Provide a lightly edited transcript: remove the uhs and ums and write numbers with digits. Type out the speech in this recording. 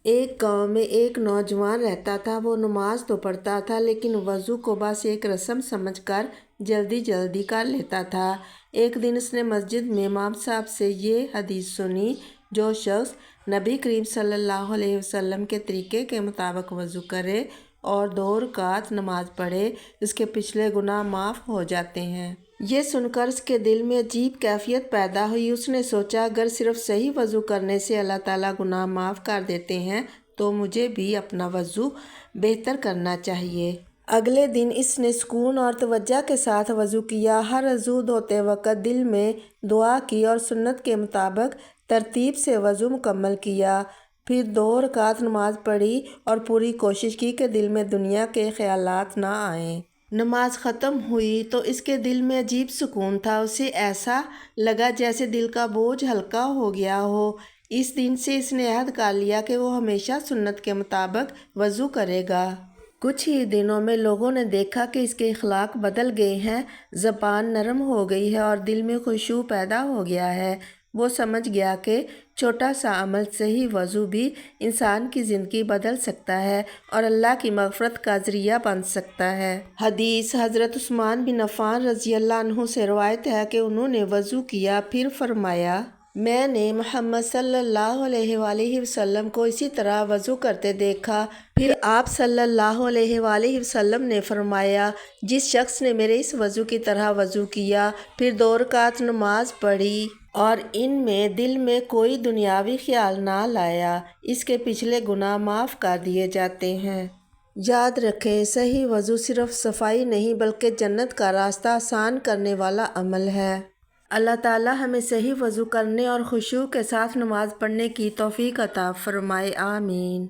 ایک گاؤں میں ایک نوجوان رہتا تھا۔ وہ نماز تو پڑھتا تھا لیکن وضو کو بس ایک رسم سمجھ کر جلدی جلدی کر لیتا تھا۔ ایک دن اس نے مسجد میں امام صاحب سے یہ حدیث سنی، جو شخص نبی کریم صلی اللہ علیہ وسلم کے طریقے کے مطابق وضو کرے اور 2 رکعت نماز پڑھے، اس کے پچھلے گناہ معاف ہو جاتے ہیں۔ یہ سن کر اس کے دل میں عجیب کیفیت پیدا ہوئی۔ اس نے سوچا اگر صرف صحیح وضو کرنے سے اللہ تعالیٰ گناہ معاف کر دیتے ہیں تو مجھے بھی اپنا وضو بہتر کرنا چاہیے۔ اگلے دن اس نے سکون اور توجہ کے ساتھ وضو کیا۔ ہر وضو دھوتے وقت دل میں دعا کی اور سنت کے مطابق ترتیب سے وضو مکمل کیا۔ پھر 2 رکعت نماز پڑھی اور پوری کوشش کی کہ دل میں دنیا کے خیالات نہ آئیں۔ نماز ختم ہوئی تو اس کے دل میں عجیب سکون تھا۔ اسے ایسا لگا جیسے دل کا بوجھ ہلکا ہو گیا ہو۔ اس دن سے اس نے عہد کر لیا کہ وہ ہمیشہ سنت کے مطابق وضو کرے گا۔ کچھ ہی دنوں میں لوگوں نے دیکھا کہ اس کے اخلاق بدل گئے ہیں، زبان نرم ہو گئی ہے اور دل میں خشوع پیدا ہو گیا ہے۔ وہ سمجھ گیا کہ چھوٹا سا عمل صحیح وضو بھی انسان کی زندگی بدل سکتا ہے اور اللہ کی مغفرت کا ذریعہ بن سکتا ہے۔ حدیث حضرت عثمان بن عفان رضی اللہ عنہ سے روایت ہے کہ انہوں نے وضو کیا، پھر فرمایا میں نے محمد صلی اللہ علیہ وآلہ وسلم کو اسی طرح وضو کرتے دیکھا۔ پھر آپ صلی اللہ علیہ وآلہ وسلم نے فرمایا جس شخص نے میرے اس وضو کی طرح وضو کیا، پھر 2 رکعت نماز پڑھی اور ان میں دل میں کوئی دنیاوی خیال نہ لایا، اس کے پچھلے گناہ معاف کر دیے جاتے ہیں۔ یاد رکھیں، صحیح وضو صرف صفائی نہیں بلکہ جنت کا راستہ آسان کرنے والا عمل ہے۔ اللہ تعالیٰ ہمیں صحیح وضو کرنے اور خشوع کے ساتھ نماز پڑھنے کی توفیق عطا فرمائے، آمین۔